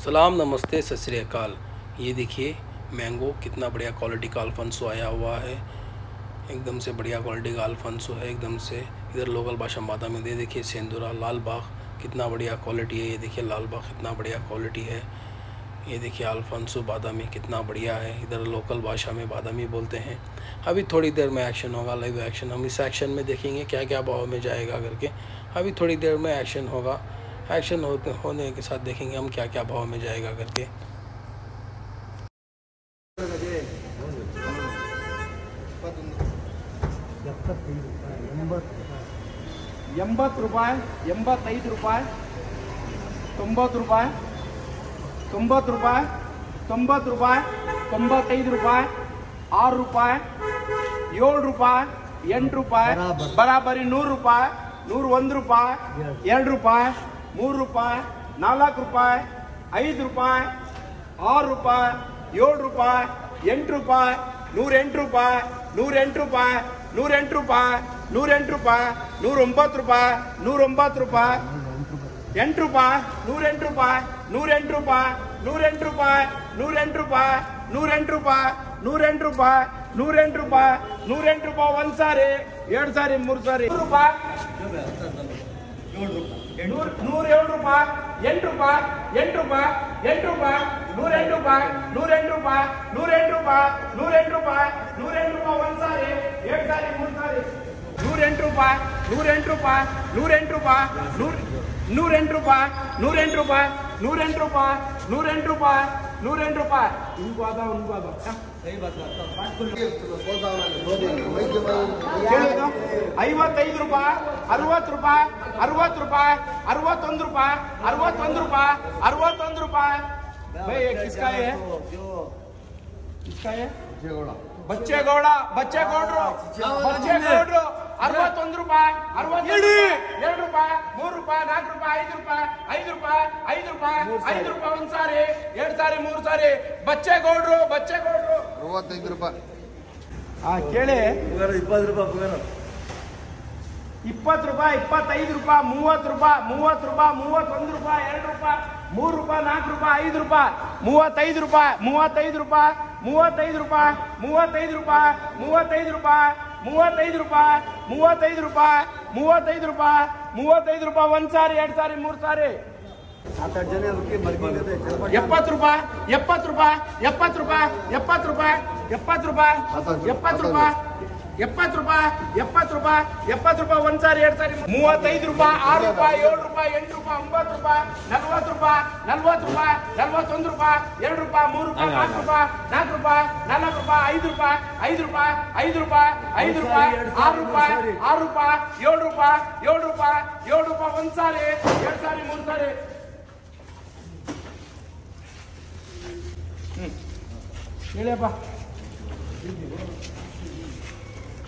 सलाम, नमस्ते, सत श्री अकाल। ये देखिए मैंगो कितना बढ़िया क्वालिटी का अल्फांसो आया हुआ है। एकदम से बढ़िया क्वालिटी का अल्फांसो है एकदम से। इधर लोकल भाषा मादा में दे देखिए सेंदूरा लाल बाग कितना बढ़िया क्वालिटी है। ये देखिए लाल बाग कितना बढ़िया क्वालिटी है। ये देखिए अल्फांसो बादामी कितना बढ़िया है। इधर लोकल भाषा में बादामी बोलते हैं। अभी थोड़ी देर में एक्शन होगा, लाइव एक्शन। हम इस एक्शन में देखेंगे क्या क्या भाव में जाएगा करके। अभी थोड़ी देर में एक्शन होगा। एक्शन होने के साथ देखेंगे हम क्या क्या भाव में जाएगा करके। ₹80, ₹85, ₹90, ₹90, ₹90, ₹95, ₹6, ₹7, ₹8, बराबरी ₹100, ₹101, ₹2, ₹3, ₹4, ₹5, ₹6, ₹7, ₹8, ₹108, ಒಂದು ಸಾರಿ, ಎರಡು ಸಾರಿ, ಮೂರು ಸಾರಿ, ₹107, ₹8, ಒಂದು ಸಾರಿ, ಎರಡು ಸಾರಿ, ಮೂರು ಸಾರಿ, ₹108, उनको आधा सही बात है। ₹55, ₹60, ₹61, भाई ये किसका है? किसका है? बच्चेगौड़ा, बच्चेगौಡ್ರು, ₹61, ₹62, ₹2, ₹3, ₹4, ₹5, ಒಂದು ಸಾರಿ, ಎರಡು ಸಾರಿ, ಮೂರು ಸಾರಿ, ಬಚ್ಚೇಗೌಡ್ರು, ₹65। ಹಾ ಕೇಳಿ, ₹20, ₹20, ₹25, ₹25, ₹30, ₹31, ₹2, ₹3, ₹4, ₹5, ₹5, ಒಂದು ಸಾರಿ, ಎರಡು ಸಾರಿ, ಮೂರು ಸಾರಿ, ₹70, ಒಂದು ಸಾರಿ, ಎರಡು ಸಾರಿ, ₹35, ₹6, ₹7, ₹8, ₹9, ₹40, ₹41, ₹2, ₹3, ₹4, ₹5, ₹5, ₹7, ಒಂದು ಸಾರಿ, ಎರಡು ಸಾರಿ, ಮೂರು ಸಾರಿ, ಹೇಳಿಯಪ್ಪ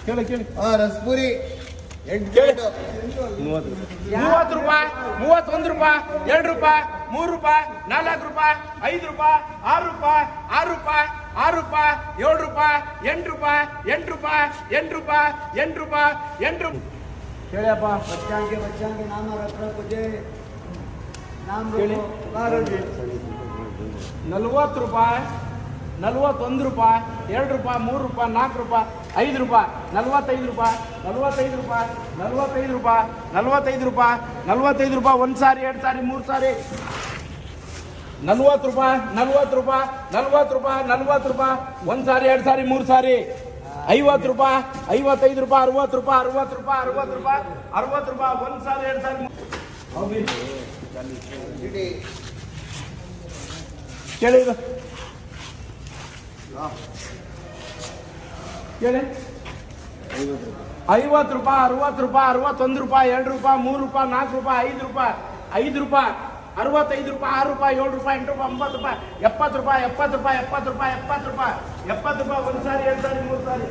ಕೇಳಿ ರಸ್ಪುರಿ ₹30, ₹31, ₹2, ₹3, ₹4, ₹5, ₹6, ₹7, ₹8, ಹೇಳಿಯಪ್ಪ ಬಚ್ಚಾಂಗೆ ನಾಮ ರತ್ನ ಪೂಜೆ ನಾಮ ಹೇಳಿ. ಬಾರಜಿ ₹40, ₹41, ₹2, ₹3, ₹4, ₹5, ₹45, ಒಂದು ಸಾರಿ, ಎರಡು ಸಾರಿ, ಮೂರು ಸಾರಿ, ₹40, ಒಂದು ಸಾರಿ, ಎರಡು ಸಾರಿ, ಮೂರು ಸಾರಿ, ₹50, ₹55, ₹60, ಒಂದು ಸಾರಿ, ಎರಡು ಸಾರಿ, ಕೇಳಿ ಇದು ಕೇಳಿ ₹50, ₹60, ₹61, ₹2, ₹3, ₹4, ₹5, ₹5, ₹5, ₹65, ₹6, ₹7, ₹8, ₹9, ₹70, ₹70, ಒಂದು ಸಾರಿ, ಎರಡು ಸಾರಿ, ಮೂರು ಸಾರಿ.